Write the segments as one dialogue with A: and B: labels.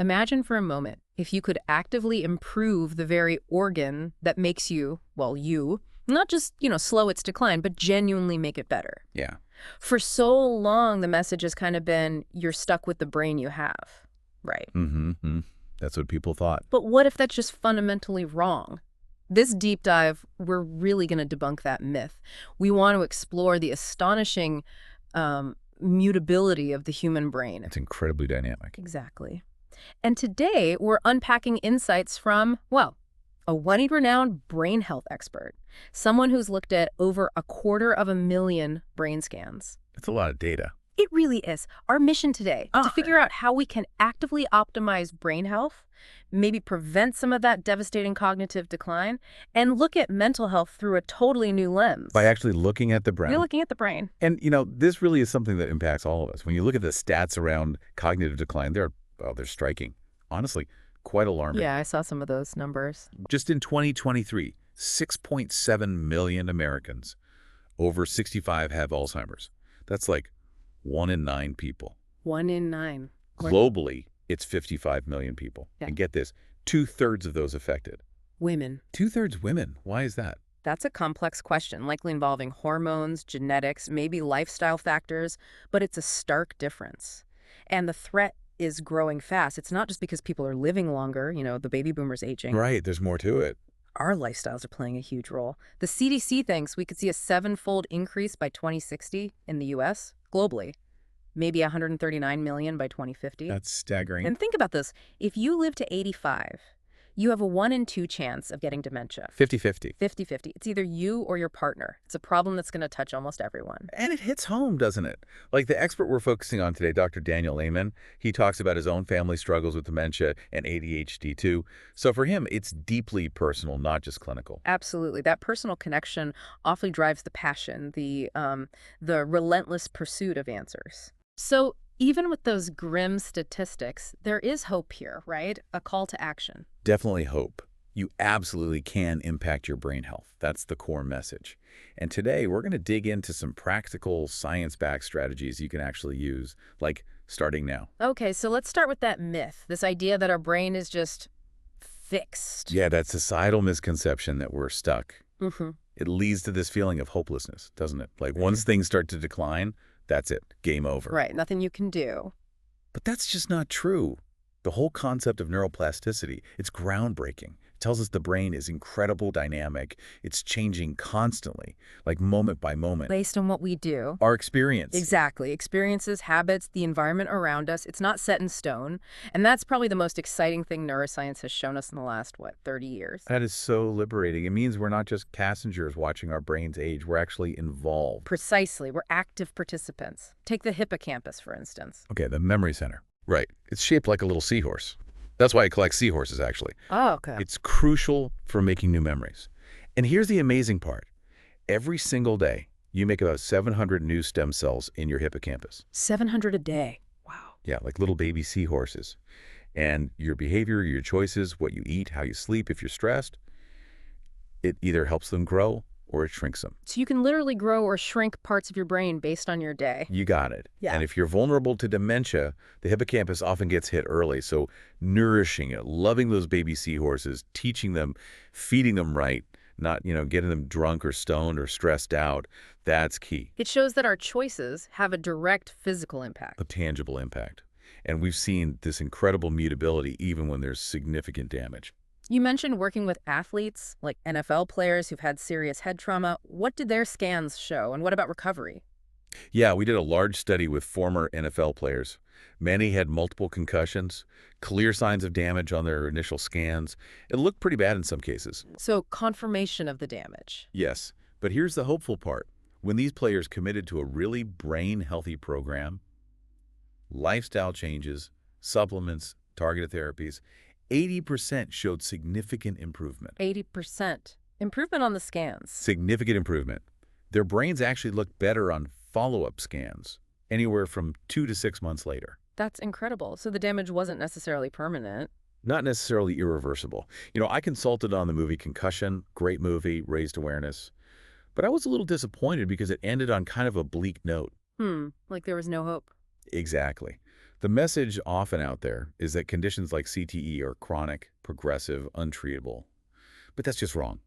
A: Imagine for a moment if you could actively improve the very organ that makes you, well, you, not just, slow its decline, but genuinely make it better.
B: Yeah.
A: For so long, the message has kind of been, you're stuck with the brain you have, right?
B: Mm-hmm. That's what people thought.
A: But what if that's just fundamentally wrong? This deep dive, we're really going to debunk that myth. We want to explore the astonishing mutability of the human brain.
B: It's incredibly dynamic.
A: Exactly. And today, we're unpacking insights from, well, a renowned brain health expert, someone who's looked at over 250,000 brain scans.
B: It's a lot of data.
A: It really is. Our mission today, to figure out how we can actively optimize brain health, maybe prevent some of that devastating cognitive decline, and look at mental health through a totally new lens.
B: By actually looking at the brain.
A: You're looking at the brain.
B: And, this really is something that impacts all of us. When you look at the stats around cognitive decline, they're striking. Honestly, quite alarming.
A: Yeah, I saw some of those numbers.
B: Just in 2023, 6.7 million Americans over 65 have Alzheimer's. That's like 1 in 9 people.
A: 1 in 9.
B: Globally, it's 55 million people.
A: Yeah.
B: And get this, 2/3 of those affected.
A: Women.
B: 2/3 women. Why is that?
A: That's a complex question, likely involving hormones, genetics, maybe lifestyle factors, but it's a stark difference. And the threat is growing fast. It's not just because people are living longer, the baby boomers aging.
B: Right, there's more to it.
A: Our lifestyles are playing a huge role. The CDC thinks we could see a 7-fold increase by 2060 in the U.S., globally. Maybe 139 million by 2050.
B: That's staggering.
A: And think about this. If you live to 85, you have a 1 in 2 chance of getting dementia.
B: 50-50.
A: 50-50. It's either you or your partner. It's a problem that's going to touch almost everyone.
B: And it hits home, doesn't it? Like the expert we're focusing on today, Dr. Daniel Amen, he talks about his own family struggles with dementia and ADHD too. So for him, it's deeply personal, not just clinical.
A: Absolutely. That personal connection awfully drives the passion, the relentless pursuit of answers. So even with those grim statistics, there is hope here, right? A call to action.
B: Definitely hope. You absolutely can impact your brain health. That's the core message. And today, we're going to dig into some practical science-backed strategies you can actually use, like starting now.
A: Okay, so let's start with that myth, this idea that our brain is just fixed.
B: Yeah, that societal misconception that we're stuck.
A: Mm-hmm.
B: It leads to this feeling of hopelessness, doesn't it? Like once things start to decline, that's it. Game over.
A: Right, nothing you can do.
B: But that's just not true. The whole concept of neuroplasticity, it's groundbreaking. It tells us the brain is incredible dynamic. It's changing constantly, like moment by moment.
A: Based on what we do.
B: Our experience.
A: Exactly. Experiences, habits, the environment around us. It's not set in stone. And that's probably the most exciting thing neuroscience has shown us in the last, 30 years?
B: That is so liberating. It means we're not just passengers watching our brains age. We're actually involved.
A: Precisely. We're active participants. Take the hippocampus, for instance.
B: Okay, the memory center. Right. It's shaped like a little seahorse. That's why it collects seahorses, actually.
A: Oh, okay.
B: It's crucial for making new memories. And here's the amazing part. Every single day, you make about 700 new stem cells in your hippocampus.
A: 700 a day. Wow.
B: Yeah, like little baby seahorses. And your behavior, your choices, what you eat, how you sleep, if you're stressed, it either helps them grow or it shrinks them.
A: So you can literally grow or shrink parts of your brain based on your day.
B: You got it.
A: Yeah.
B: And if you're vulnerable to dementia, the hippocampus often gets hit early. So nourishing it, loving those baby seahorses, teaching them, feeding them right, not, getting them drunk or stoned or stressed out, that's key.
A: It shows that our choices have a direct physical impact.
B: A tangible impact. And we've seen this incredible mutability even when there's significant damage.
A: You mentioned working with athletes, like NFL players who've had serious head trauma. What did their scans show, and what about recovery?
B: Yeah, we did a large study with former NFL players. Many had multiple concussions, clear signs of damage on their initial scans. It looked pretty bad in some cases.
A: So confirmation of the damage.
B: Yes, but here's the hopeful part. When these players committed to a really brain-healthy program, lifestyle changes, supplements, targeted therapies, 80% showed significant improvement.
A: 80%. Improvement on the scans.
B: Significant improvement. Their brains actually looked better on follow-up scans, anywhere from 2 to 6 months later.
A: That's incredible. So the damage wasn't necessarily permanent.
B: Not necessarily irreversible. I consulted on the movie Concussion, great movie, raised awareness. But I was a little disappointed because it ended on kind of a bleak note.
A: Like there was no hope.
B: Exactly. The message often out there is that conditions like CTE are chronic, progressive, untreatable. But that's just wrong.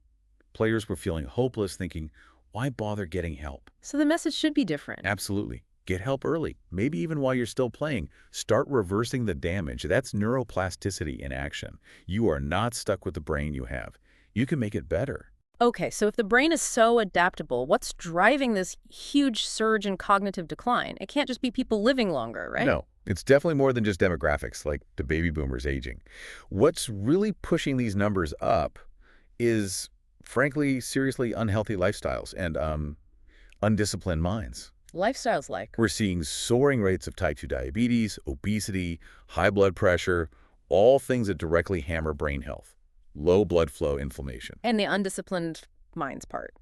B: Players were feeling hopeless, thinking, why bother getting help?
A: So the message should be different.
B: Absolutely. Get help early, maybe even while you're still playing. Start reversing the damage. That's neuroplasticity in action. You are not stuck with the brain you have. You can make it better.
A: Okay, so if the brain is so adaptable, what's driving this huge surge in cognitive decline? It can't just be people living longer, right?
B: No, it's definitely more than just demographics, like the baby boomers aging. What's really pushing these numbers up is, frankly, seriously unhealthy lifestyles and undisciplined minds.
A: Lifestyles like.
B: We're seeing soaring rates of type 2 diabetes, obesity, high blood pressure, all things that directly hammer brain health. Low blood flow inflammation.
A: And the undisciplined minds part.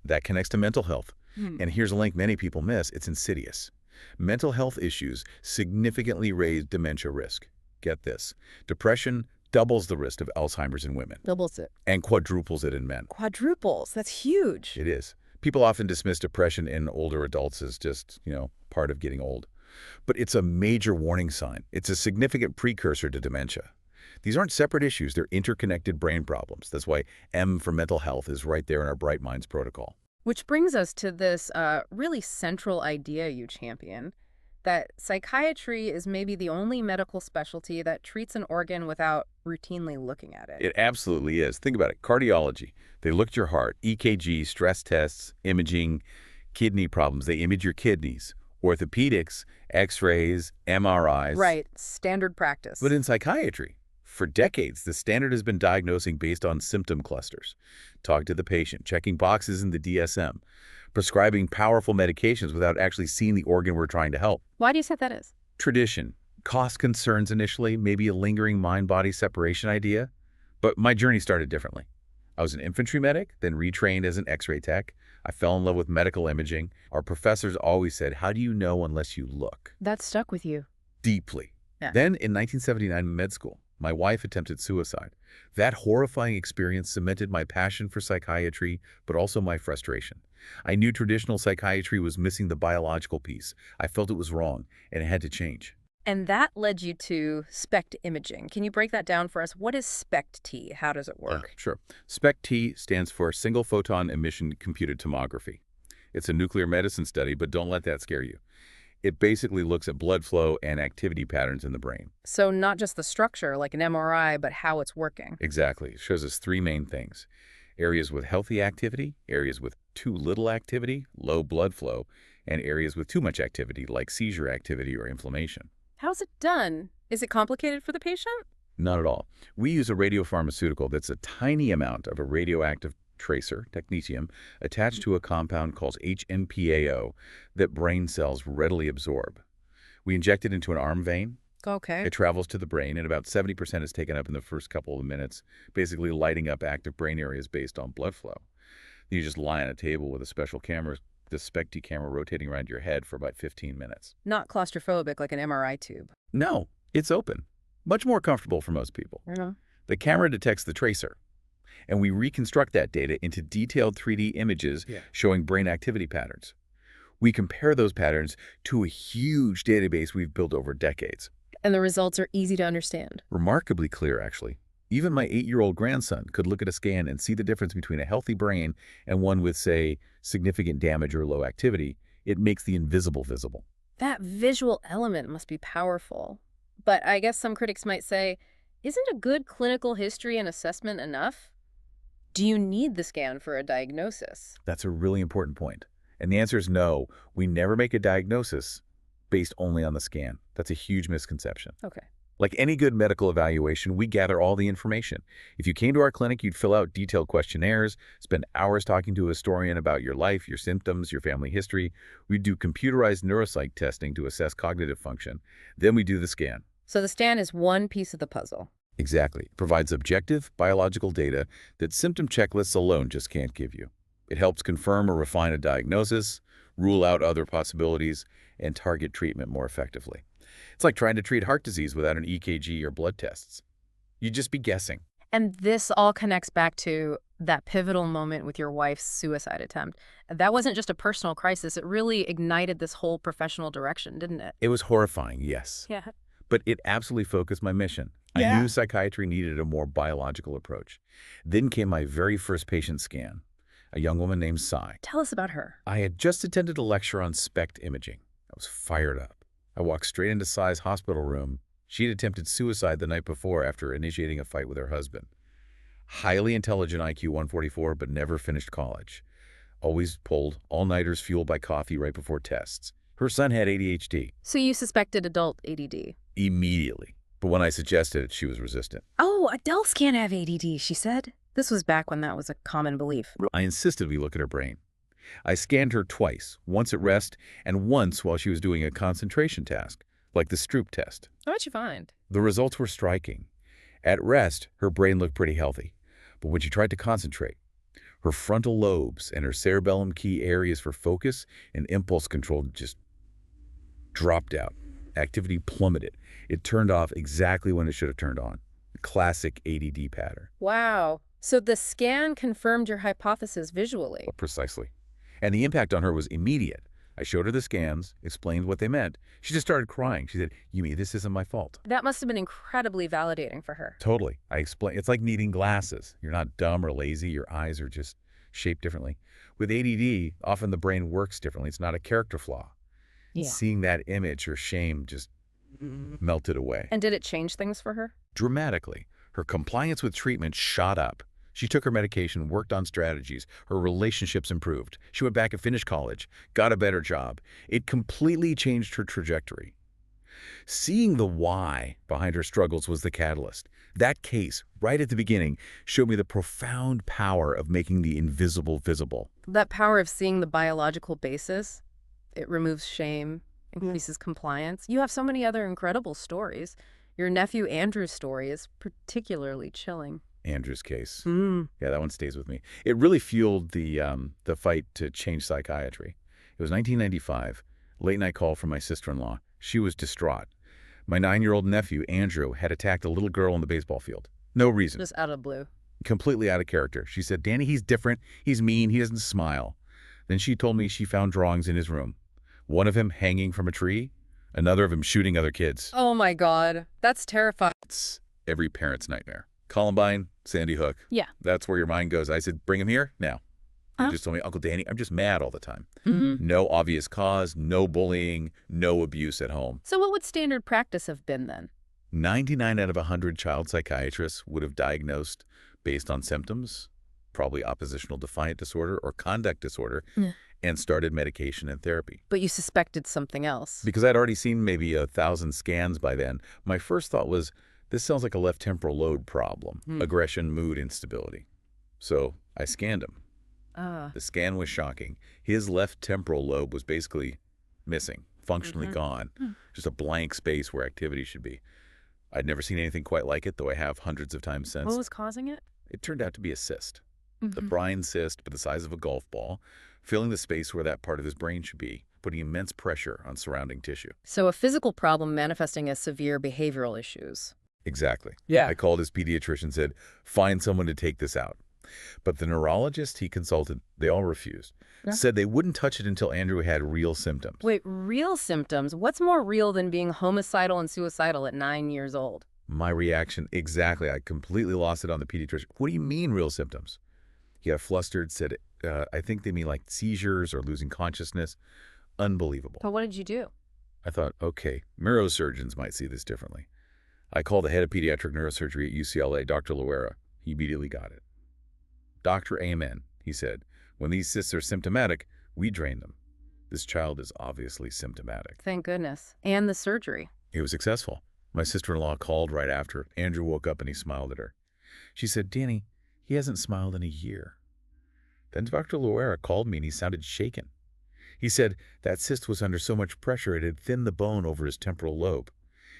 B: That connects to mental health.
A: Hmm.
B: And here's a link many people miss. It's insidious. Mental health issues significantly raise dementia risk. Get this. Depression doubles the risk of Alzheimer's in women
A: Doubles it.
B: and quadruples it in men.
A: Quadruples. That's huge.
B: It is. People often dismiss depression in older adults as just, part of getting old. But it's a major warning sign. It's a significant precursor to dementia. These aren't separate issues. They're interconnected brain problems. That's why M for mental health is right there in our Bright Minds protocol.
A: Which brings us to this really central idea you champion, that psychiatry is maybe the only medical specialty that treats an organ without routinely looking at it.
B: It absolutely is. Think about it. Cardiology. They look at your heart, EKG, stress tests, imaging, kidney problems. They image your kidneys. Orthopedics, X-rays, MRIs.
A: Right. Standard practice.
B: But in psychiatry, for decades, the standard has been diagnosing based on symptom clusters. Talk to the patient, checking boxes in the DSM, prescribing powerful medications without actually seeing the organ we're trying to help.
A: Why do you say that is?
B: Tradition, cost concerns initially, maybe a lingering mind-body separation idea. But my journey started differently. I was an infantry medic, then retrained as an X-ray tech. I fell in love with medical imaging. Our professors always said, how do you know unless you look?
A: That stuck with you.
B: Deeply.
A: Yeah.
B: Then in 1979 in med school, my wife attempted suicide. That horrifying experience cemented my passion for psychiatry, but also my frustration. I knew traditional psychiatry was missing the biological piece. I felt it was wrong, and it had to change.
A: And that led you to SPECT imaging. Can you break that down for us? What is SPECT-T? How does it work?
B: Sure. SPECT-T stands for Single Photon Emission Computed Tomography. It's a nuclear medicine study, but don't let that scare you. It basically looks at blood flow and activity patterns in the brain.
A: So not just the structure, like an MRI, but how it's working.
B: Exactly. It shows us three main things. Areas with healthy activity, areas with too little activity, low blood flow, and areas with too much activity, like seizure activity or inflammation.
A: How's it done? Is it complicated for the patient?
B: Not at all. We use a radiopharmaceutical that's a tiny amount of a radioactive tracer, technetium, attached to a compound called HMPAO that brain cells readily absorb. We inject it into an arm vein.
A: Okay.
B: It travels to the brain, and about 70% is taken up in the first couple of minutes, basically lighting up active brain areas based on blood flow. You just lie on a table with a special camera, the SPECT camera rotating around your head for about 15 minutes.
A: Not claustrophobic like an MRI tube.
B: No, it's open. Much more comfortable for most people.
A: Yeah.
B: The camera detects the tracer, and we reconstruct that data into detailed 3D images showing brain activity patterns. We compare those patterns to a huge database we've built over decades.
A: And the results are easy to understand.
B: Remarkably clear, actually. Even my 8-year-old grandson could look at a scan and see the difference between a healthy brain and one with, say, significant damage or low activity. It makes the invisible visible.
A: That visual element must be powerful. But I guess some critics might say, isn't a good clinical history and assessment enough? Do you need the scan for a diagnosis?
B: That's a really important point. And the answer is no. We never make a diagnosis based only on the scan. That's a huge misconception.
A: Okay.
B: Like any good medical evaluation, we gather all the information. If you came to our clinic, you'd fill out detailed questionnaires, spend hours talking to a historian about your life, your symptoms, your family history. We'd do computerized neuropsych testing to assess cognitive function. Then we do the scan.
A: So the scan is one piece of the puzzle.
B: Exactly. It provides objective, biological data that symptom checklists alone just can't give you. It helps confirm or refine a diagnosis, rule out other possibilities, and target treatment more effectively. It's like trying to treat heart disease without an EKG or blood tests. You'd just be guessing.
A: And this all connects back to That pivotal moment with your wife's suicide attempt, that wasn't just a personal crisis. It really ignited this whole professional direction, didn't it?
B: It was horrifying, yes.
A: Yeah.
B: But it absolutely focused my mission. I
A: Yeah.
B: knew psychiatry needed a more biological approach. Then came my very first patient scan, a young woman named Sai.
A: Tell us about her.
B: I had just attended a lecture on SPECT imaging. I was fired up. I walked straight into Sai's hospital room. She'd attempted suicide the night before after initiating a fight with her husband. Highly intelligent IQ 144, but never finished college. Always pulled all-nighters fueled by coffee right before tests. Her son had ADHD.
A: So you suspected adult ADD.
B: Immediately. But when I suggested it, she was resistant.
A: Oh, adults can't have ADD, she said. This was back when that was a common belief.
B: I insisted we look at her brain. I scanned her twice, once at rest and once while she was doing a concentration task, like the Stroop test.
A: What'd you find?
B: The results were striking. At rest, her brain looked pretty healthy. But when she tried to concentrate, her frontal lobes and her cerebellum key areas for focus and impulse control just dropped out. Activity plummeted. It turned off exactly when it should have turned on. Classic ADD pattern.
A: Wow. So the scan confirmed your hypothesis visually.
B: Precisely. And the impact on her was immediate. I showed her the scans, explained what they meant. She just started crying. She said, Yumi, this isn't my fault.
A: That must have been incredibly validating for her.
B: Totally. I explained, it's like needing glasses. You're not dumb or lazy. Your eyes are just shaped differently. With ADD, often the brain works differently. It's not a character flaw.
A: Yeah.
B: Seeing that image, her shame just melted away.
A: And did it change things for her?
B: Dramatically. Her compliance with treatment shot up. She took her medication, worked on strategies. Her relationships improved. She went back and finished college, got a better job. It completely changed her trajectory. Seeing the why behind her struggles was the catalyst. That case, right at the beginning, showed me the profound power of making the invisible visible.
A: That power of seeing the biological basis, it removes shame, increases compliance. You have so many other incredible stories. Your nephew Andrew's story is particularly chilling.
B: Andrew's case. Yeah, that one stays with me. It really fueled the fight to change psychiatry. It was 1995. Late night call from my sister-in-law. She was distraught. My 9-year-old nephew, Andrew, had attacked a little girl on the baseball field. No reason.
A: Just out of the blue.
B: Completely out of character. She said, Danny, he's different. He's mean. He doesn't smile. Then she told me she found drawings in his room. One of him hanging from a tree, another of him shooting other kids.
A: Oh my God. That's terrifying.
B: It's every parent's nightmare. Columbine, Sandy Hook.
A: Yeah.
B: That's where your mind goes. I said, bring him here now. He just told me, Uncle Danny, I'm just mad all the time. No obvious cause, no bullying, no abuse at home.
A: So what would standard practice have been then?
B: 99 out of 100 child psychiatrists would have diagnosed based on symptoms, probably oppositional defiant disorder or conduct disorder, and started medication and therapy.
A: But you suspected something else.
B: Because I'd already seen maybe 1,000 scans by then, my first thought was, this sounds like a left temporal lobe problem, aggression, mood instability. So I scanned him. The scan was shocking. His left temporal lobe was basically missing, functionally gone, just a blank space where activity should be. I'd never seen anything quite like it, though I have hundreds of times since.
A: What was causing it?
B: It turned out to be a cyst. The brine cyst, but the size of a golf ball, filling the space where that part of his brain should be, putting immense pressure on surrounding tissue.
A: So a physical problem manifesting as severe behavioral issues.
B: Exactly.
A: Yeah.
B: I called his pediatrician and said, find someone to take this out. But the neurologist he consulted, they all refused. Said they wouldn't touch it until Andrew had real symptoms.
A: Wait, real symptoms? What's more real than being homicidal and suicidal at 9 years old?
B: My reaction, exactly. I completely lost it on the pediatrician. What do you mean real symptoms? He got flustered, said, I think they mean like seizures or losing consciousness. Unbelievable.
A: But what did you do?
B: I thought, okay, neurosurgeons might see this differently. I called the head of pediatric neurosurgery at UCLA, Dr. Loera. He immediately got it. Dr. Amen, he said, when these cysts are symptomatic, we drain them. This child is obviously symptomatic.
A: Thank goodness. And the surgery.
B: It was successful. My sister-in-law called right after. Andrew woke up and he smiled at her. She said, Danny, he hasn't smiled in a year. Then Dr. Loera called me and he sounded shaken. He said that cyst was under so much pressure it had thinned the bone over his temporal lobe.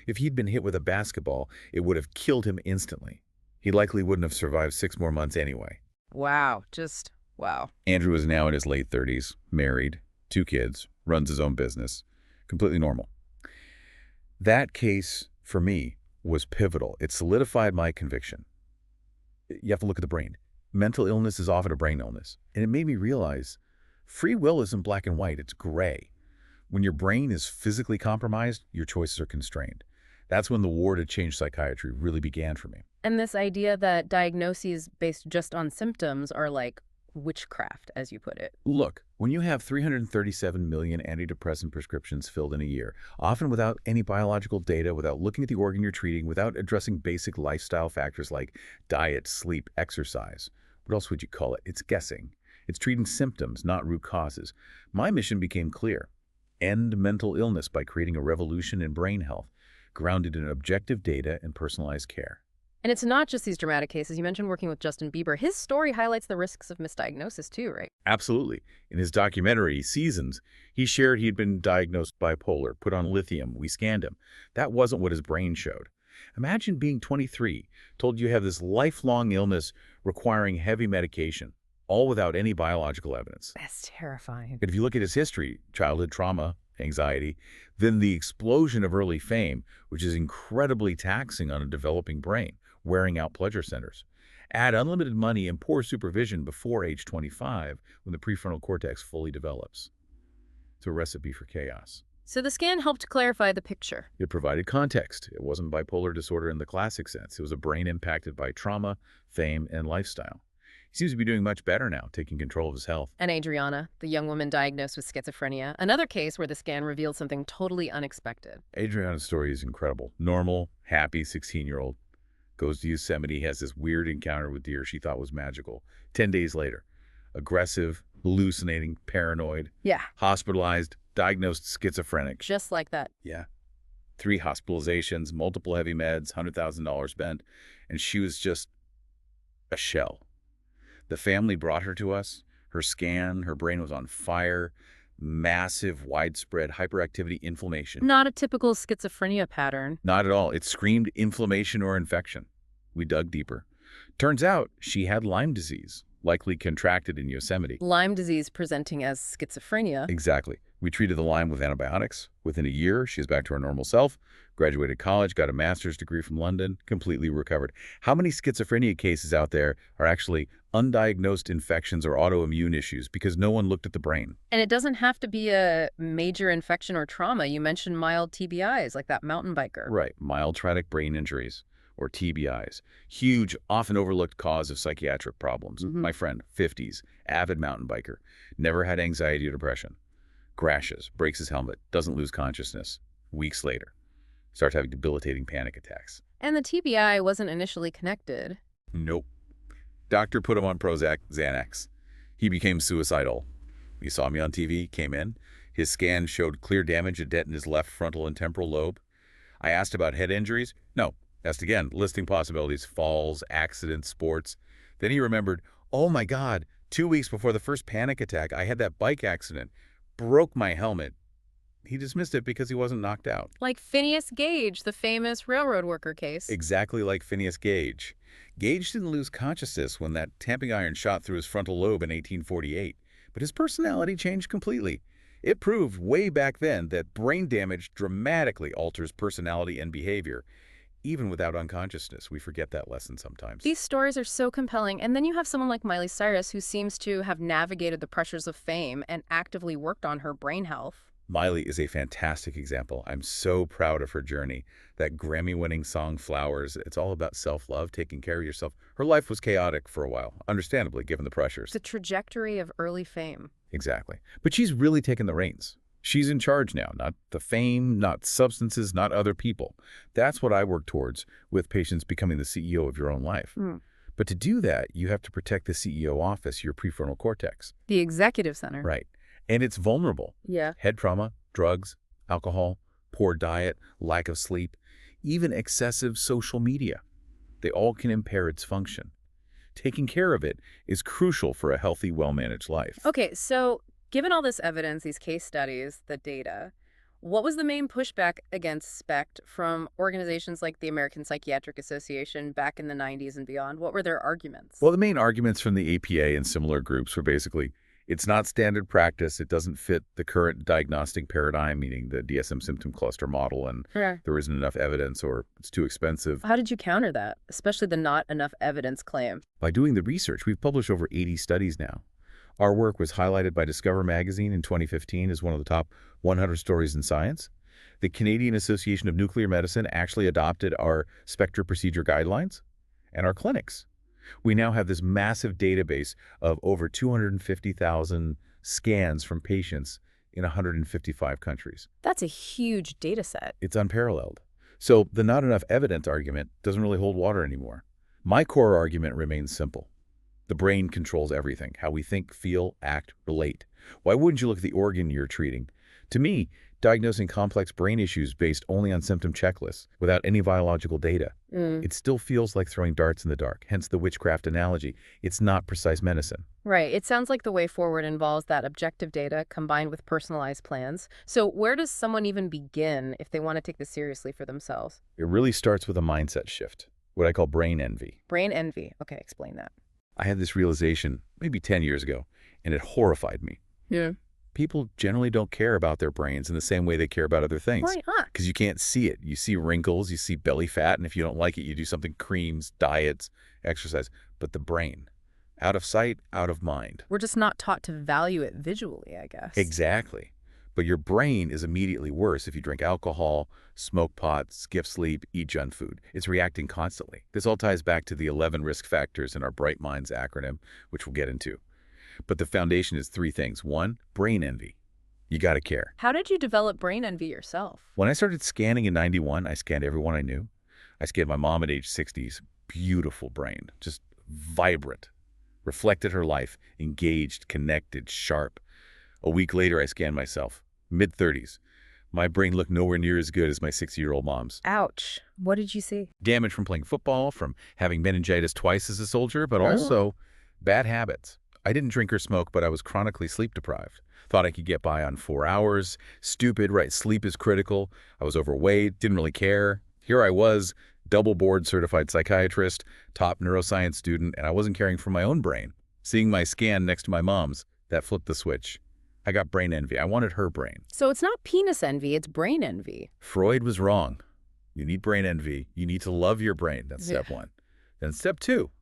B: If he'd been hit with a basketball, it would have killed him instantly. He likely wouldn't have survived 6 more months anyway.
A: Wow. Just wow.
B: Andrew is now in his late 30s, married, 2 kids, runs his own business. Completely normal. That case, for me, was pivotal. It solidified my conviction. You have to look at the brain. Mental illness is often a brain illness, and it made me realize free will isn't black and white, it's gray. When your brain is physically compromised, your choices are constrained. That's when the war to change psychiatry really began for me.
A: And this idea that diagnoses based just on symptoms are like witchcraft, as you put it.
B: Look, when you have 337 million antidepressant prescriptions filled in a year, often without any biological data, without looking at the organ you're treating, without addressing basic lifestyle factors like diet, sleep, exercise, what else would you call it? It's guessing. It's treating symptoms, not root causes. My mission became clear. End mental illness by creating a revolution in brain health, grounded in objective data and personalized care.
A: And it's not just these dramatic cases. You mentioned working with Justin Bieber. His story highlights the risks of misdiagnosis too, right?
B: Absolutely. In his documentary, Seasons, he shared he'd been diagnosed bipolar, put on lithium. We scanned him. That wasn't what his brain showed. Imagine being 23, told you have this lifelong illness requiring heavy medication, all without any biological evidence.
A: That's terrifying.
B: But if you look at his history, childhood trauma, anxiety, then the explosion of early fame, which is incredibly taxing on a developing brain, wearing out pleasure centers. Add unlimited money and poor supervision before age 25 when the prefrontal cortex fully develops. It's a recipe for chaos.
A: So the scan helped clarify the picture.
B: It provided context. It wasn't bipolar disorder in the classic sense. It was a brain impacted by trauma, fame, and lifestyle. He seems to be doing much better now, taking control of his health.
A: And Adriana, the young woman diagnosed with schizophrenia, another case where the scan revealed something totally unexpected.
B: Adriana's story is incredible. Normal, happy 16-year-old. Goes to Yosemite, has this weird encounter with deer she thought was magical. 10 days later, aggressive, hallucinating, paranoid,
A: Yeah.
B: hospitalized, diagnosed schizophrenic.
A: Just like that.
B: Yeah. 3 hospitalizations, multiple heavy meds, $100,000 spent, and she was just a shell. The family brought her to us. Her scan, her brain was on fire, massive, widespread hyperactivity, inflammation.
A: Not a typical schizophrenia pattern.
B: Not at all. It screamed inflammation or infection. We dug deeper. Turns out she had Lyme disease, likely contracted in Yosemite.
A: Lyme disease presenting as schizophrenia.
B: Exactly. We treated the Lyme with antibiotics. Within a year, she was back to her normal self, graduated college, got a master's degree from London, completely recovered. How many schizophrenia cases out there are actually undiagnosed infections or autoimmune issues because no one looked at the brain?
A: And it doesn't have to be a major infection or trauma. You mentioned mild TBIs, like that mountain biker.
B: Right. Mild traumatic brain injuries, or TBIs. Huge, often overlooked cause of psychiatric problems. My friend, 50s, avid mountain biker, never had anxiety or depression. Crashes, breaks his helmet, doesn't lose consciousness. Weeks later, starts having debilitating panic attacks.
A: And the TBI wasn't initially connected.
B: Nope. Doctor put him on Prozac, Xanax. He became suicidal. He saw me on TV, came in. His scan showed clear damage, a dent in his left frontal and temporal lobe. I asked about head injuries. No. Asked again, listing possibilities, falls, accidents, sports. Then he remembered, oh my God, 2 weeks before the first panic attack, I had that bike accident. Broke my helmet. He dismissed it because he wasn't knocked out.
A: Like Phineas Gage, the famous railroad worker case.
B: Exactly like Phineas Gage. Gage didn't lose consciousness when that tamping iron shot through his frontal lobe in 1848, but his personality changed completely. It proved way back then that brain damage dramatically alters personality and behavior. Even without unconsciousness, we forget that lesson sometimes.
A: These stories are so compelling. And then you have someone like Miley Cyrus who seems to have navigated the pressures of fame and actively worked on her brain health.
B: Miley is a fantastic example. I'm so proud of her journey. That Grammy-winning song, Flowers, it's all about self-love, taking care of yourself. Her life was chaotic for a while, understandably, given the pressures.
A: The trajectory of early fame.
B: Exactly. But she's really taken the reins. She's in charge now, not the fame, not substances, not other people. That's what I work towards with patients becoming the CEO of your own life. But to do that, you have to protect the CEO office, your prefrontal cortex.
A: The executive center.
B: Right. And it's vulnerable.
A: Yeah.
B: Head trauma, drugs, alcohol, poor diet, lack of sleep, even excessive social media. They all can impair its function. Taking care of it is crucial for a healthy, well-managed life.
A: Okay, so given all this evidence, these case studies, the data, what was the main pushback against SPECT from organizations like the American Psychiatric Association back in the 90s and beyond? What were their arguments?
B: Well, the main arguments from the APA and similar groups were basically, It's not standard practice. It doesn't fit the current diagnostic paradigm, meaning the DSM symptom cluster model, and
A: Yeah.
B: there isn't enough evidence or it's too expensive.
A: How did you counter that, especially the not enough evidence claim?
B: By doing the research, we've published over 80 studies now. Our work was highlighted by Discover magazine in 2015 as one of the top 100 stories in science. The Canadian Association of Nuclear Medicine actually adopted our Spectra procedure guidelines and our clinics. We now have this massive database of over 250,000 scans from patients in 155 countries.
A: That's a huge data set.
B: It's unparalleled. So the not enough evidence argument doesn't really hold water anymore. My core argument remains simple. The brain controls everything, how we think, feel, act, relate. Why wouldn't you look at the organ you're treating? To me, diagnosing complex brain issues based only on symptom checklists without any biological data, it still feels like throwing darts in the dark, hence the witchcraft analogy. It's not precise medicine.
A: Right. It sounds like the way forward involves that objective data combined with personalized plans. So where does someone even begin if they want to take this seriously for themselves?
B: It really starts with a mindset shift, what I call brain envy.
A: Brain envy. Okay, explain that.
B: I had this realization maybe 10 years ago, and it horrified me.
A: Yeah.
B: People generally don't care about their brains in the same way they care about other things.
A: Why not?
B: Because you can't see it. You see wrinkles, you see belly fat, and if you don't like it, you do something: creams, diets, exercise. But the brain, out of sight, out of mind.
A: We're just not taught to value it visually, I guess.
B: Exactly. But your brain is immediately worse if you drink alcohol, smoke pot, skip sleep, eat junk food. It's reacting constantly. This all ties back to the 11 risk factors in our Bright Minds acronym, which we'll get into. But the foundation is three things. One, brain envy. You got to care.
A: How did you develop brain envy yourself?
B: When I started scanning in 91, I scanned everyone I knew. I scanned my mom at age 60's. Beautiful brain, just vibrant. Reflected her life, engaged, connected, sharp. A week later, I scanned myself, mid-30s. My brain looked nowhere near as good as my 60-year-old mom's.
A: Ouch. What did you see?
B: Damage from playing football, from having meningitis twice as a soldier, but also bad habits. I didn't drink or smoke, but I was chronically sleep deprived. Thought I could get by on 4 hours. Stupid, right? Sleep is critical. I was overweight, didn't really care. Here I was, double board certified psychiatrist, top neuroscience student, and I wasn't caring for my own brain. Seeing my scan next to my mom's, that flipped the switch. I got brain envy. I wanted her brain.
A: So it's not penis envy, it's brain envy.
B: Freud was wrong. You need brain envy. You need to love your brain. That's step one. Then step two,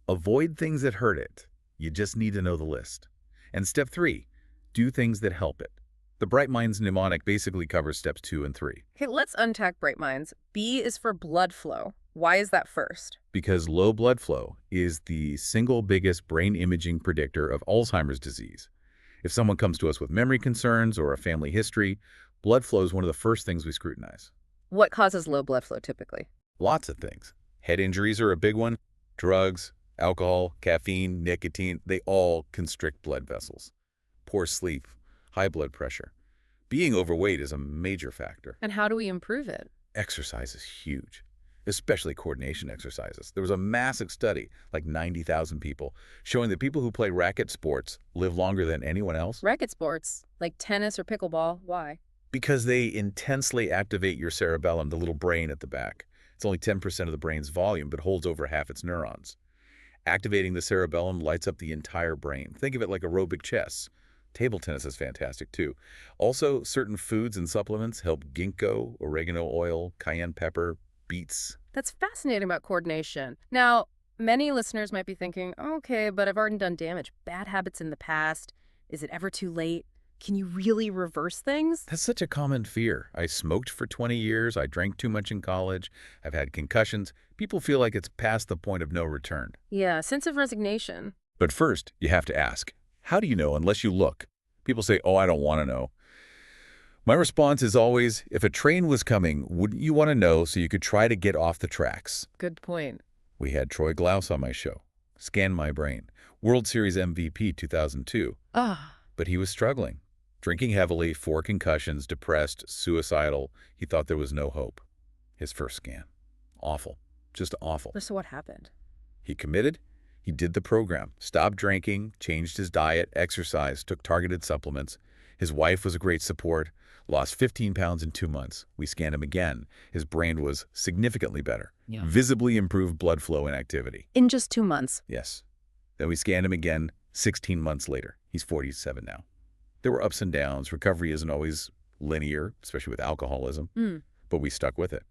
B: avoid things that hurt it. You just need to know the list. And step three, do things that help it. The Bright Minds mnemonic basically covers steps 2 and 3.
A: Okay, let's unpack Bright Minds. B is for blood flow. Why is that first?
B: Because low blood flow is the single biggest brain imaging predictor of Alzheimer's disease. If someone comes to us with memory concerns or a family history, blood flow is one of the first things we scrutinize.
A: What causes low blood flow typically?
B: Lots of things. Head injuries are a big one. Drugs, alcohol, caffeine, nicotine, they all constrict blood vessels. Poor sleep, high blood pressure. Being overweight is a major factor.
A: And how do we improve it?
B: Exercise is huge, especially coordination exercises. There was a massive study, like 90,000 people, showing that people who play racket sports live longer than anyone else.
A: Racket sports, like tennis or pickleball. Why?
B: Because they intensely activate your cerebellum, the little brain at the back. It's only 10% of the brain's volume, but holds over half its neurons. Activating the cerebellum lights up the entire brain. Think of it like aerobic chess. Table tennis is fantastic too. Also, certain foods and supplements help: ginkgo, oregano oil, cayenne pepper, beets.
A: That's fascinating about coordination. Now, many listeners might be thinking, okay, but I've already done damage. Bad habits in the past. Is it ever too late? Can you really reverse things?
B: That's such a common fear. I smoked for 20 years. I drank too much in college. I've had concussions. People feel like it's past the point of no return.
A: Yeah, sense of resignation.
B: But first, you have to ask, how do you know unless you look? People say, oh, I don't want to know. My response is always, if a train was coming, wouldn't you want to know so you could try to get off the tracks?
A: Good point.
B: We had Troy Glaus on my show. Scan My Brain. World Series MVP 2002. But he was struggling. Drinking heavily, 4 concussions, depressed, suicidal. He thought there was no hope. His first scan. Awful. Just awful.
A: So what happened?
B: He committed. He did the program. Stopped drinking, changed his diet, exercised, took targeted supplements. His wife was a great support. Lost 15 pounds in 2 months. We scanned him again. His brain was significantly better. Visibly improved blood flow and activity.
A: In just 2 months?
B: Yes. Then we scanned him again. 16 months later, he's 47 now. There were ups and downs. Recovery isn't always linear, especially with alcoholism,
A: Mm.
B: but we stuck with it.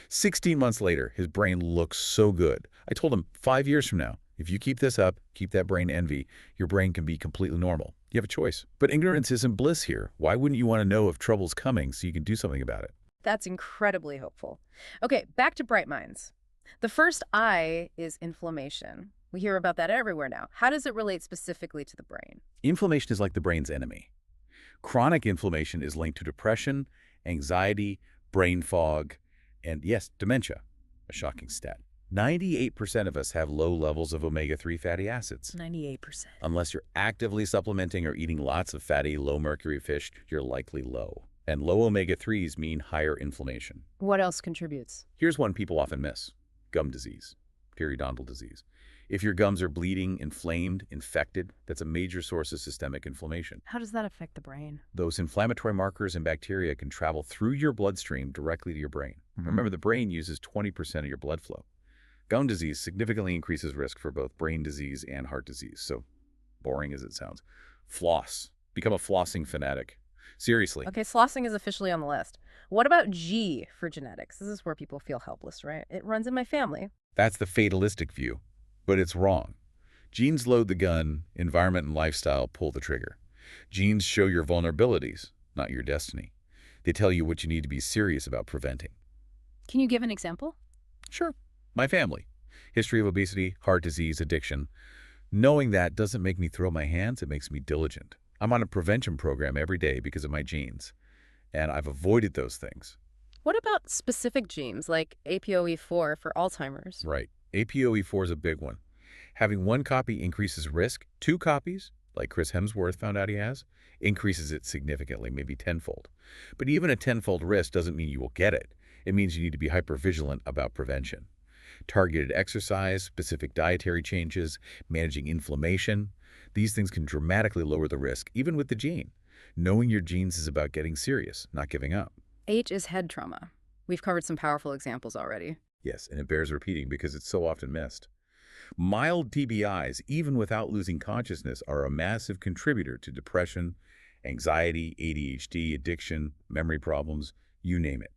B: 16 months later, his brain looks so good. I told him 5 years from now, if you keep this up, keep that brain envy, your brain can be completely normal. You have a choice. But ignorance isn't bliss here. Why wouldn't you want to know if trouble's coming so you can do something about it?
A: That's incredibly hopeful. Okay, back to bright minds. The first I is inflammation. We hear about that everywhere now. How does it relate specifically to the brain?
B: Inflammation is like the brain's enemy. Chronic inflammation is linked to depression, anxiety, brain fog, and yes, dementia. A shocking stat. 98% of us have low levels of omega-3 fatty acids.
A: 98%.
B: Unless you're actively supplementing or eating lots of fatty, low-mercury fish, you're likely low. And low omega-3s mean higher inflammation.
A: What else contributes?
B: Here's one people often miss: gum disease, periodontal disease. If your gums are bleeding, inflamed, infected, that's a major source of systemic inflammation.
A: How does that affect the brain?
B: Those inflammatory markers and bacteria can travel through your bloodstream directly to your brain. Remember, the brain uses 20% of your blood flow. Gum disease significantly increases risk for both brain disease and heart disease. So, boring as it sounds, floss. Become a flossing fanatic. Seriously.
A: Okay, flossing is officially on the list. What about G for genetics? This is where people feel helpless, right? It runs in my family.
B: That's the fatalistic view, but it's wrong. Genes load the gun, environment and lifestyle pull the trigger. Genes show your vulnerabilities, not your destiny. They tell you what you need to be serious about preventing.
A: Can you give an example?
B: Sure. My family. History of obesity, heart disease, addiction. Knowing that doesn't make me throw my hands, it makes me diligent. I'm on a prevention program every day because of my genes, and I've avoided those things.
A: What about specific genes like APOE4 for Alzheimer's?
B: Right. APOE4 is a big one. Having one copy increases risk. Two copies, like Chris Hemsworth found out he has, increases it significantly, maybe tenfold. But even a tenfold risk doesn't mean you will get it. It means you need to be hypervigilant about prevention. Targeted exercise, specific dietary changes, managing inflammation. These things can dramatically lower the risk, even with the gene. Knowing your genes is about getting serious, not giving up.
A: H is head trauma. We've covered some powerful examples already.
B: Yes, and it bears repeating because it's so often missed. Mild TBIs, even without losing consciousness, are a massive contributor to depression, anxiety, ADHD, addiction, memory problems, you name it.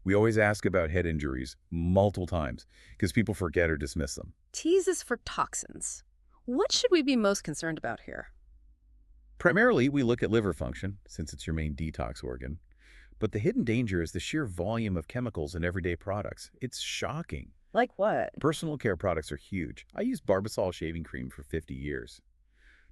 B: We always ask about head injuries multiple times because people forget or dismiss them.
A: T's is for toxins. What should we be most concerned about here?
B: Primarily, we look at liver function, since it's your main detox organ. But the hidden danger is the sheer volume of chemicals in everyday products. It's shocking.
A: Like what?
B: Personal care products are huge. I used Barbasol shaving cream for 50 years.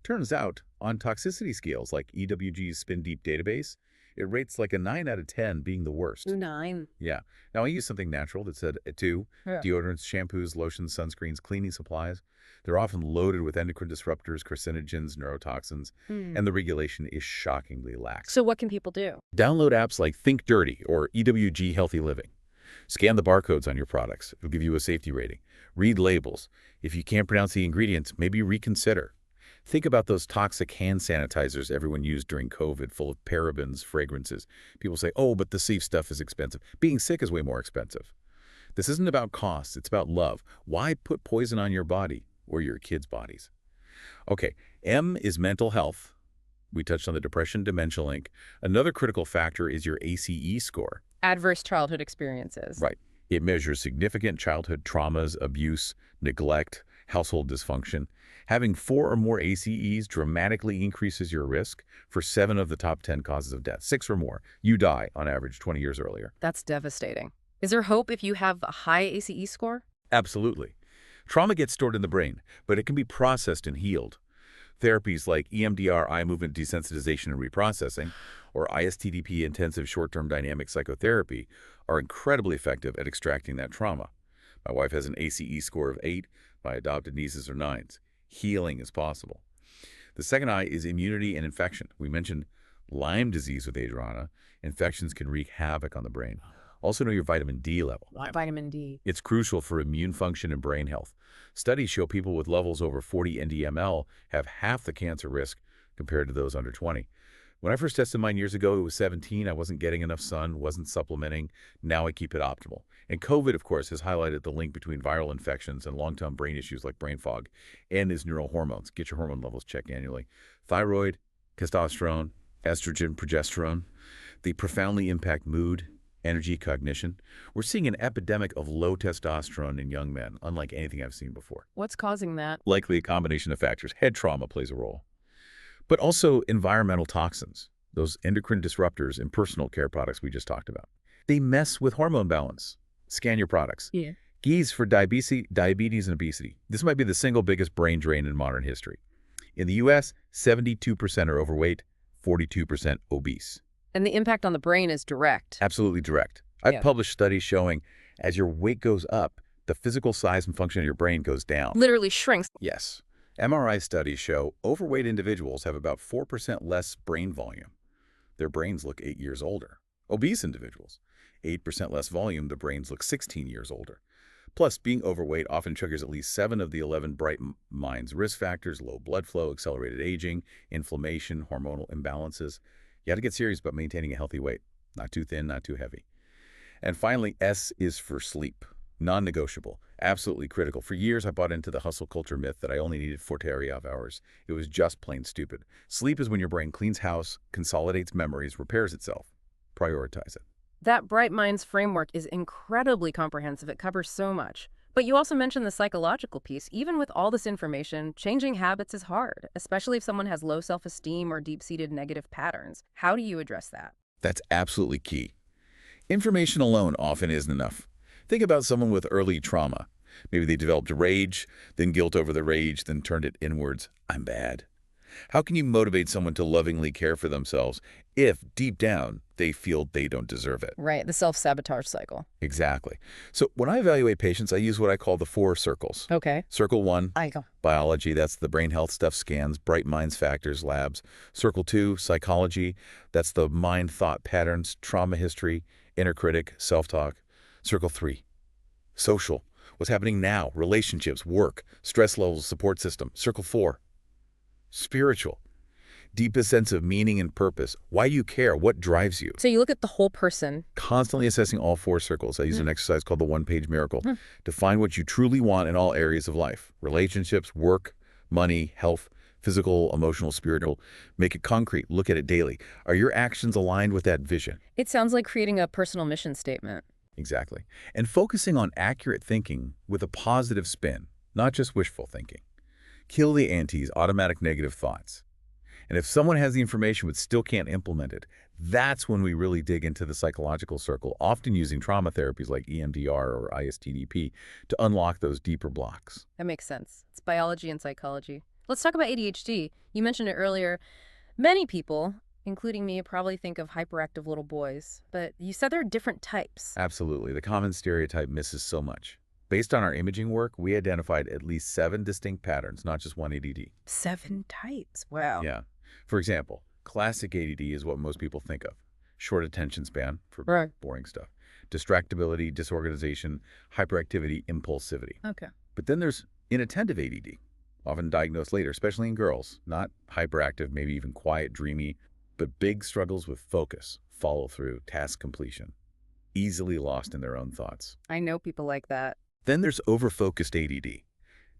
B: Turns out, on toxicity scales like EWG's Spin Deep database, it rates like a 9 out of 10 being the worst.
A: 9.
B: Yeah. Now, I use something natural that said a 2.
A: Yeah.
B: Deodorants, shampoos, lotions, sunscreens, cleaning supplies. They're often loaded with endocrine disruptors, carcinogens, neurotoxins, and the regulation is shockingly lax.
A: So what can people do?
B: Download apps like Think Dirty or EWG Healthy Living. Scan the barcodes on your products. It'll give you a safety rating. Read labels. If you can't pronounce the ingredients, maybe reconsider. Think about those toxic hand sanitizers everyone used during COVID, full of parabens, fragrances. People say, oh, but the safe stuff is expensive. Being sick is way more expensive. This isn't about cost. It's about love. Why put poison on your body or your kids' bodies? Okay, M is mental health. We touched on the depression dementia link. Another critical factor is your ACE score.
A: Adverse childhood experiences.
B: Right. It measures significant childhood traumas, abuse, neglect, household dysfunction. Having 4 or more ACEs dramatically increases your risk for 7 of the top 10 causes of death. 6 or more, you die on average 20 years earlier.
A: That's devastating. Is there hope if you have a high ACE score?
B: Absolutely. Trauma gets stored in the brain, but it can be processed and healed. Therapies like EMDR, eye movement desensitization and reprocessing, or ISTDP, intensive short-term dynamic psychotherapy, are incredibly effective at extracting that trauma. My wife has an ACE score of 8. My adopted nieces are 9s. Healing is possible. The second I is immunity and infection. We mentioned Lyme disease with Adriana. Infections can wreak havoc on the brain. Also know your vitamin D level.
A: Vitamin D.
B: It's crucial for immune function and brain health. Studies show people with levels over 40 NDML have half the cancer risk compared to those under 20. When I first tested mine years ago, it was 17. I wasn't getting enough sun, wasn't supplementing. Now I keep it optimal. And COVID, of course, has highlighted the link between viral infections and long-term brain issues like brain fog and is neural hormones. Get your hormone levels checked annually. Thyroid, testosterone, estrogen, progesterone, they profoundly impact mood, energy, cognition. We're seeing an epidemic of low testosterone in young men, unlike anything I've seen before.
A: What's causing that?
B: Likely a combination of factors. Head trauma plays a role, but also environmental toxins, those endocrine disruptors in personal care products we just talked about. They mess with hormone balance. Scan your products.
A: Yeah.
B: GEs for diabetes and obesity. This might be the single biggest brain drain in modern history. In the U.S., 72% are overweight, 42% obese.
A: And the impact on the brain is direct.
B: Absolutely direct. I've
A: Yeah.
B: published studies showing as your weight goes up, the physical size and function of your brain goes down.
A: Literally shrinks.
B: Yes. MRI studies show overweight individuals have about 4% less brain volume. Their brains look 8 years older. Obese individuals, 8% less volume, the brains look 16 years older. Plus, being overweight often triggers at least 7 of the 11 bright minds risk factors: low blood flow, accelerated aging, inflammation, hormonal imbalances. You got to get serious about maintaining a healthy weight. Not too thin, not too heavy. And finally, S is for sleep. Non-negotiable. Absolutely critical. For years, I bought into the hustle culture myth that I only needed 40 hours. It was just plain stupid. Sleep is when your brain cleans house, consolidates memories, repairs itself. Prioritize it.
A: That Bright Minds framework is incredibly comprehensive. It covers so much. But you also mentioned the psychological piece. Even with all this information, changing habits is hard, especially if someone has low self-esteem or deep-seated negative patterns. How do you address that?
B: That's absolutely key. Information alone often isn't enough. Think about someone with early trauma. Maybe they developed rage, then guilt over the rage, then turned it inwards. I'm bad. How can you motivate someone to lovingly care for themselves if, deep down, they feel they don't deserve it?
A: Right, the self-sabotage cycle.
B: Exactly. So when I evaluate patients, I use what I call the 4 circles.
A: Okay.
B: Circle 1,
A: I go.
B: biology, that's the brain health stuff, scans, bright minds, factors, labs. Circle 2, psychology, that's the mind, thought patterns, trauma history, inner critic, self-talk. Circle 3, social, what's happening now, relationships, work, stress levels, support system. Circle 4, spiritual, deepest sense of meaning and purpose. Why you care, what drives you.
A: So you look at the whole person.
B: Constantly assessing all 4 circles. I use an exercise called the one-page miracle to find what you truly want in all areas of life. Relationships, work, money, health, physical, emotional, spiritual. Make it concrete. Look at it daily. Are your actions aligned with that vision?
A: It sounds like creating a personal mission statement.
B: Exactly. And focusing on accurate thinking with a positive spin, not just wishful thinking. Kill the antis, automatic negative thoughts. And if someone has the information but still can't implement it, that's when we really dig into the psychological circle, often using trauma therapies like EMDR or ISTDP to unlock those deeper blocks.
A: That makes sense. It's biology and psychology. Let's talk about ADHD. You mentioned it earlier. Many people, including me, probably think of hyperactive little boys, but you said there are different types.
B: Absolutely. The common stereotype misses so much. Based on our imaging work, we identified at least 7 distinct patterns, not just one ADD.
A: 7 types. Wow.
B: Yeah. For example, classic ADD is what most people think of. Short attention span for
A: Right.
B: boring stuff. Distractibility, disorganization, hyperactivity, impulsivity.
A: Okay.
B: But then there's inattentive ADD, often diagnosed later, especially in girls. Not hyperactive, maybe even quiet, dreamy, but big struggles with focus, follow-through, task completion. Easily lost in their own thoughts.
A: I know people like that.
B: Then there's overfocused ADD.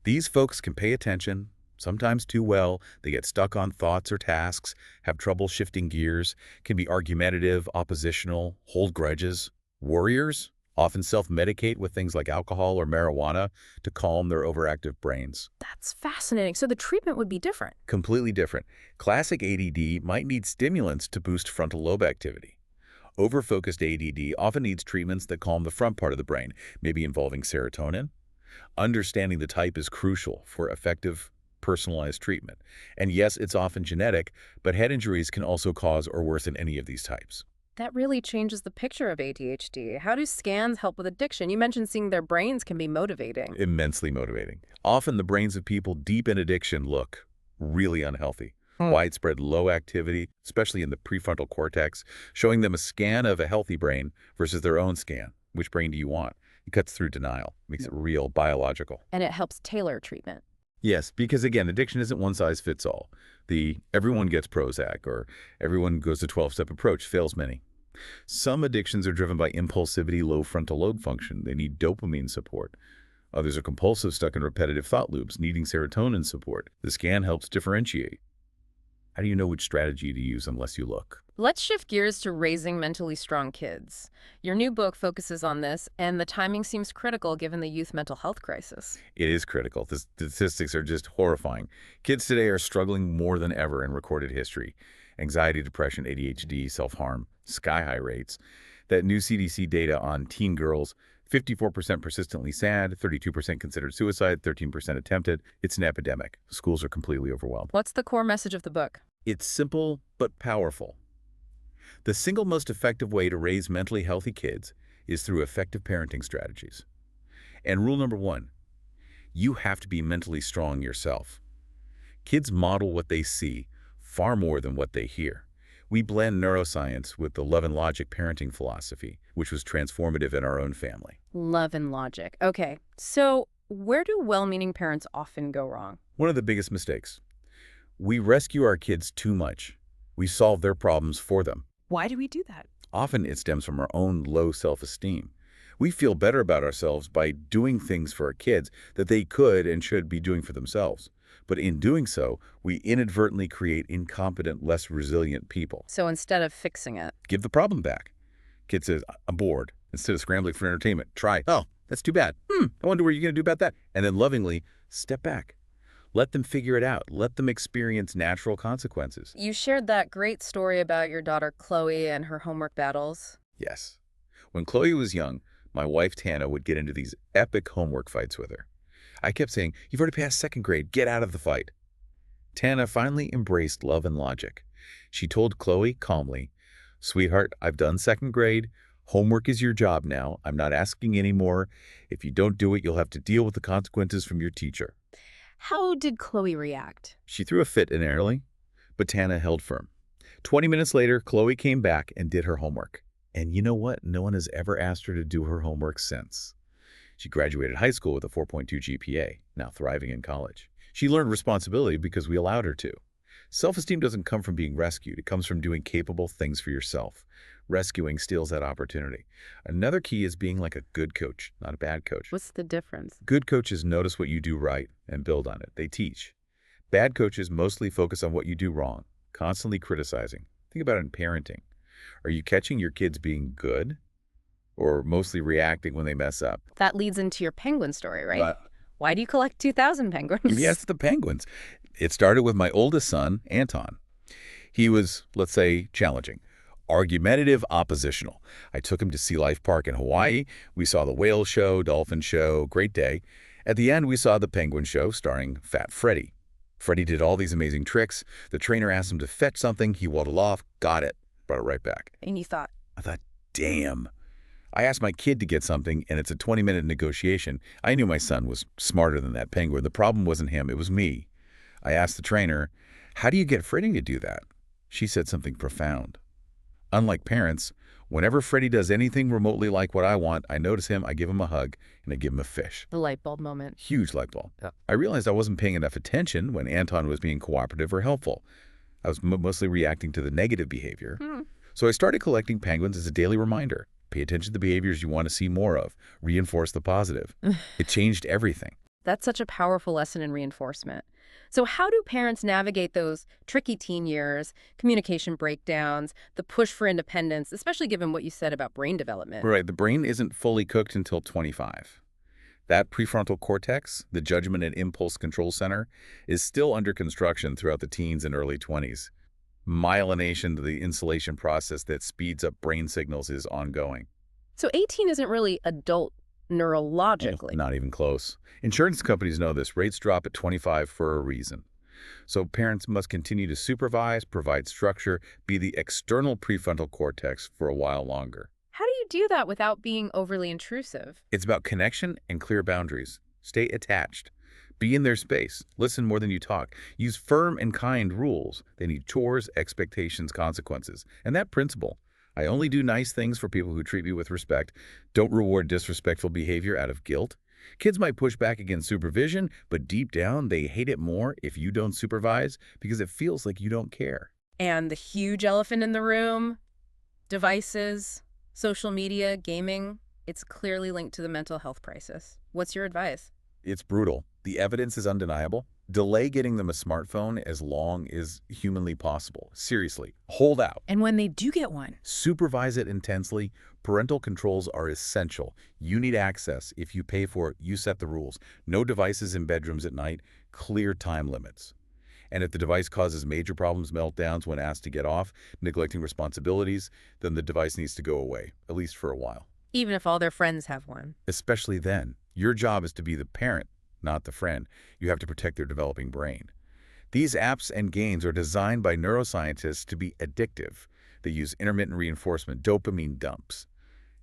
B: These folks can pay attention, sometimes too well. They get stuck on thoughts or tasks, have trouble shifting gears, can be argumentative, oppositional, hold grudges. Warriors often self-medicate with things like alcohol or marijuana to calm their overactive brains.
A: That's fascinating. So the treatment would be different.
B: Completely different. Classic ADD might need stimulants to boost frontal lobe activity. Overfocused ADD often needs treatments that calm the front part of the brain, maybe involving serotonin. Understanding the type is crucial for effective, personalized treatment. And yes, it's often genetic, but head injuries can also cause or worsen any of these types.
A: That really changes the picture of ADHD. How do scans help with addiction? You mentioned seeing their brains can be motivating.
B: Immensely motivating. Often the brains of people deep in addiction look really unhealthy. Widespread low activity, especially in the prefrontal cortex, showing them a scan of a healthy brain versus their own scan. Which brain do you want? It cuts through denial, makes it real, biological.
A: And it helps tailor treatment.
B: Yes, because again, addiction isn't one size fits all. The everyone gets Prozac or everyone goes to 12-step approach fails many. Some addictions are driven by impulsivity, low frontal lobe function. They need dopamine support. Others are compulsive, stuck in repetitive thought loops, needing serotonin support. The scan helps differentiate. How do you know which strategy to use unless you look?
A: Let's shift gears to raising mentally strong kids. Your new book focuses on this, and the timing seems critical given the youth mental health crisis.
B: It is critical. The statistics are just horrifying. Kids today are struggling more than ever in recorded history. Anxiety, depression, ADHD, self-harm, sky-high rates. That new CDC data on teen girls, 54% persistently sad, 32% considered suicide, 13% attempted. It's an epidemic. Schools are completely overwhelmed.
A: What's the core message of the book?
B: It's simple but powerful. The single most effective way to raise mentally healthy kids is through effective parenting strategies. And rule number one, you have to be mentally strong yourself. Kids model what they see far more than what they hear. We blend neuroscience with the love and logic parenting philosophy, which was transformative in our own family.
A: Love and logic. Okay, so where do well-meaning parents often go wrong?
B: One of the biggest mistakes. We rescue our kids too much. We solve their problems for them.
A: Why do we do that?
B: Often it stems from our own low self-esteem. We feel better about ourselves by doing things for our kids that they could and should be doing for themselves. But in doing so, we inadvertently create incompetent, less resilient people.
A: So instead of fixing it,
B: Give the problem back. Kid says, I'm bored. Instead of scrambling for entertainment, try, oh, that's too bad. I wonder what you're going to do about that. And then lovingly, step back. Let them figure it out. Let them experience natural consequences.
A: you shared that great story about your daughter Chloe and her homework battles.
B: Yes. When Chloe was young, my wife Tana would get into these epic homework fights with her. I kept saying, you've already passed second grade. Get out of the fight. Tana finally embraced love and logic. She told Chloe calmly, sweetheart, I've done second grade. Homework is your job now. I'm not asking anymore. If you don't do it, you'll have to deal with the consequences from your teacher.
A: How did Chloe react?
B: She threw a fit initially, but Tana held firm. 20 minutes later, Chloe came back and did her homework. And you know what? No one has ever asked her to do her homework since. She graduated high school with a 4.2 GPA, now thriving in college. She learned responsibility because we allowed her to. Self-esteem doesn't come from being rescued. It comes from doing capable things for yourself. Rescuing steals that opportunity. Another key is being like a good coach, not a bad coach.
A: What's the difference?
B: Good coaches notice what you do right and build on it. They teach. Bad coaches mostly focus on what you do wrong, constantly criticizing. Think about it in parenting. Are you catching your kids being good or mostly reacting when they mess up?
A: That leads into your penguin story, right?
B: Uh,
A: Why do you collect 2,000 penguins?
B: Yes, the penguins. It started with my oldest son, Anton. He was, let's say, challenging, argumentative, oppositional. I took him to Sea Life Park in Hawaii. We saw the whale show, dolphin show, great day. At the end, we saw the penguin show starring Fat Freddy. Freddy did all these amazing tricks. The trainer asked him to fetch something. He waddled off, got it, brought it right back.
A: And you thought,
B: I thought, damn. I asked my kid to get something, and it's a 20-minute negotiation. I knew my son was smarter than that penguin. The problem wasn't him, it was me. I asked the trainer, how do you get Freddy to do that? She said something profound. Unlike parents, whenever Freddy does anything remotely like what I want, I notice him, I give him a hug, and I give him a fish.
A: the light bulb moment.
B: Huge light bulb.
A: Yeah.
B: I realized I wasn't paying enough attention when Anton was being cooperative or helpful. I was mostly reacting to the negative behavior. So I started collecting penguins as a daily reminder. Pay attention to the behaviors you want to see more of. Reinforce the positive. It changed everything.
A: That's such a powerful lesson in reinforcement. So how do parents navigate those tricky teen years, communication breakdowns, the push for independence, especially given what you said about brain development?
B: Right, the brain isn't fully cooked until 25. That prefrontal cortex, the judgment and impulse control center, is still under construction throughout the teens and early 20s. Myelination, the insulation process that speeds up brain signals, is ongoing.
A: So 18 isn't really adult neurologically.
B: Not even close. Insurance companies know this. Rates drop at 25 for a reason. So parents must continue to supervise, provide structure, be the external prefrontal cortex for a while longer.
A: How do you do that without being overly intrusive?
B: It's about connection and clear boundaries. Stay attached. Be in their space. Listen more than you talk. Use firm and kind rules. They need chores, expectations, consequences. And that principle, I only do nice things for people who treat me with respect. Don't reward disrespectful behavior out of guilt. Kids might push back against supervision, but deep down, they hate it more if you don't supervise because it feels like you don't care.
A: And the huge elephant in the room, Devices, social media, gaming, it's clearly linked to the mental health crisis. What's your advice?
B: It's brutal. The evidence is undeniable. Delay getting them a smartphone as long as humanly possible. Seriously, hold out.
A: And when they do get one,
B: Supervise it intensely. Parental controls are essential. You need access. If you pay for it, you set the rules. No devices in bedrooms at night. Clear time limits. And if the device causes major problems, meltdowns when asked to get off, neglecting responsibilities, then the device needs to go away, at least for a while.
A: even if all their friends have one.
B: Especially then, your job is to be the parent, not the friend. You have to protect their developing brain. These apps and games are designed by neuroscientists to be addictive. They use intermittent reinforcement, dopamine dumps.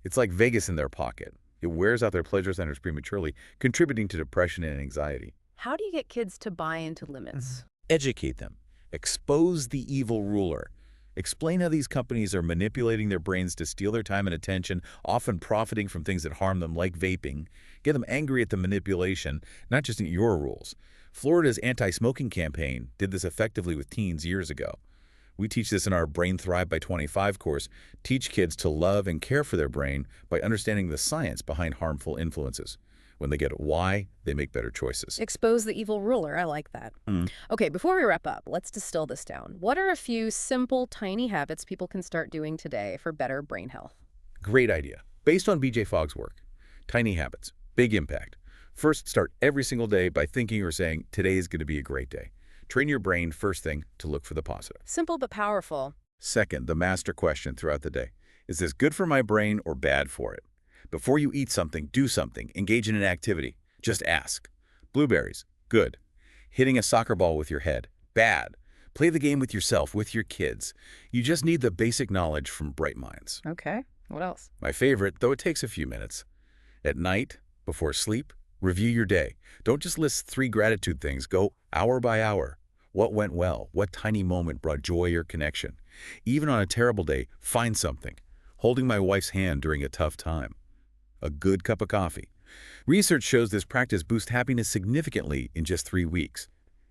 B: It's like Vegas in their pocket. It wears out their pleasure centers prematurely, contributing to depression and anxiety.
A: How do you get kids to buy into limits?
B: Educate them. Expose the evil ruler. Explain how these companies are manipulating their brains to steal their time and attention, often profiting from things that harm them, like vaping. Get them angry at the manipulation, not just at your rules. Florida's anti-smoking campaign did this effectively with teens years ago. We teach this in our Brain Thrive by 25 course. Teach kids to love and care for their brain by understanding the science behind harmful influences. When they get why, they make better choices.
A: Expose the evil ruler. I like that. Okay, before we wrap up, let's distill this down. What are a few simple, tiny habits people can start doing today for better brain health?
B: Great idea. Based on BJ Fogg's work. Tiny habits, big impact. First, start every single day by thinking or saying, today is going to be a great day. Train your brain first thing to look for the positive.
A: Simple but powerful.
B: Second, the master question throughout the day. Is this good for my brain or bad for it? Before you eat something, do something. Engage in an activity. Just ask. Blueberries, good. Hitting a soccer ball with your head, bad. Play the game with yourself, with your kids. You just need the basic knowledge from bright minds.
A: Okay, what else?
B: My favorite, though it takes a few minutes. At night, before sleep, review your day. Don't just list 3 gratitude things. Go hour by hour. What went well? What tiny moment brought joy or connection? Even on a terrible day, find something. Holding my wife's hand during a tough time. A good cup of coffee. Research shows this practice boosts happiness significantly in just 3 weeks.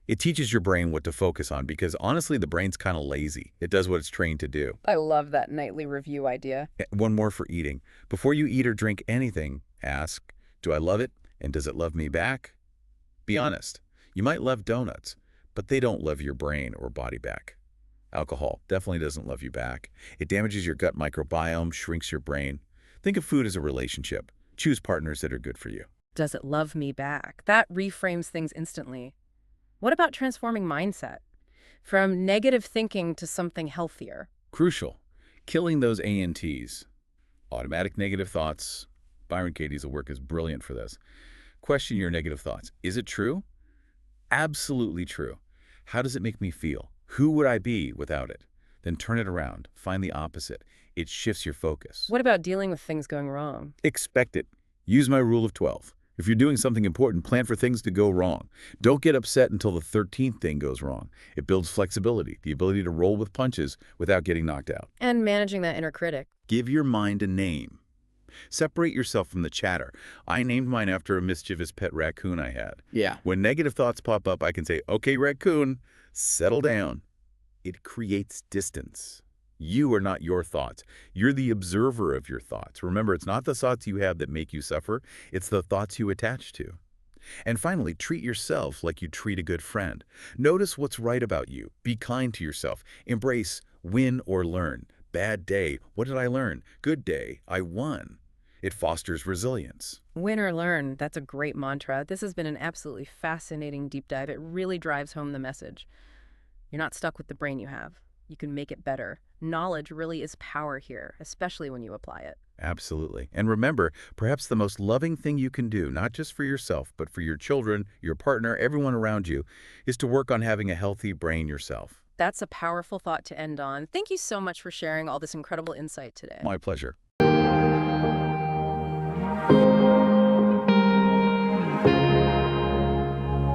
B: It teaches your brain what to focus on because honestly, the brain's kind of lazy. It does what it's trained to do.
A: I love that nightly review idea.
B: One more for eating. Before you eat or drink anything, ask, do I love it and does it love me back? Be honest. You might love donuts, but they don't love your brain or body back. Alcohol definitely doesn't love you back. It damages your gut microbiome, shrinks your brain. Think of food as a relationship. Choose partners that are good for you.
A: Does it love me back? That reframes things instantly. What about transforming mindset? From negative thinking to something healthier.
B: Crucial. Killing those ANTs. Automatic negative thoughts. Byron Katie's work is brilliant for this. Question your negative thoughts. Is it true? Absolutely true. How does it make me feel? Who would I be without it? Then turn it around. Find the opposite. It shifts your focus.
A: What about dealing with things going wrong?
B: Expect it. Use my rule of 12. If you're doing something important, plan for things to go wrong. Don't get upset until the 13th thing goes wrong. It builds flexibility, the ability to roll with punches without getting knocked out.
A: And managing that inner critic.
B: Give your mind a name. Separate yourself from the chatter. I named mine after a mischievous pet raccoon I had.
A: Yeah.
B: When negative thoughts pop up, I can say, okay, raccoon, settle down. It creates distance. You are not your thoughts. You're the observer of your thoughts. Remember, it's not the thoughts you have that make you suffer. It's the thoughts you attach to. And finally, treat yourself like you treat a good friend. Notice what's right about you. Be kind to yourself. Embrace win or learn. Bad day. What did I learn? Good day. I won. It fosters resilience.
A: Win or learn. That's a great mantra. This has been an absolutely fascinating deep dive. It really drives home the message. You're not stuck with the brain you have. You can make it better. Knowledge really is power here, especially when you apply it.
B: Absolutely. And remember, perhaps the most loving thing you can do, not just for yourself, but for your children, your partner, everyone around you, is to work on having a healthy brain yourself.
A: That's a powerful thought to end on. Thank you so much for sharing all this incredible insight today.
B: My pleasure.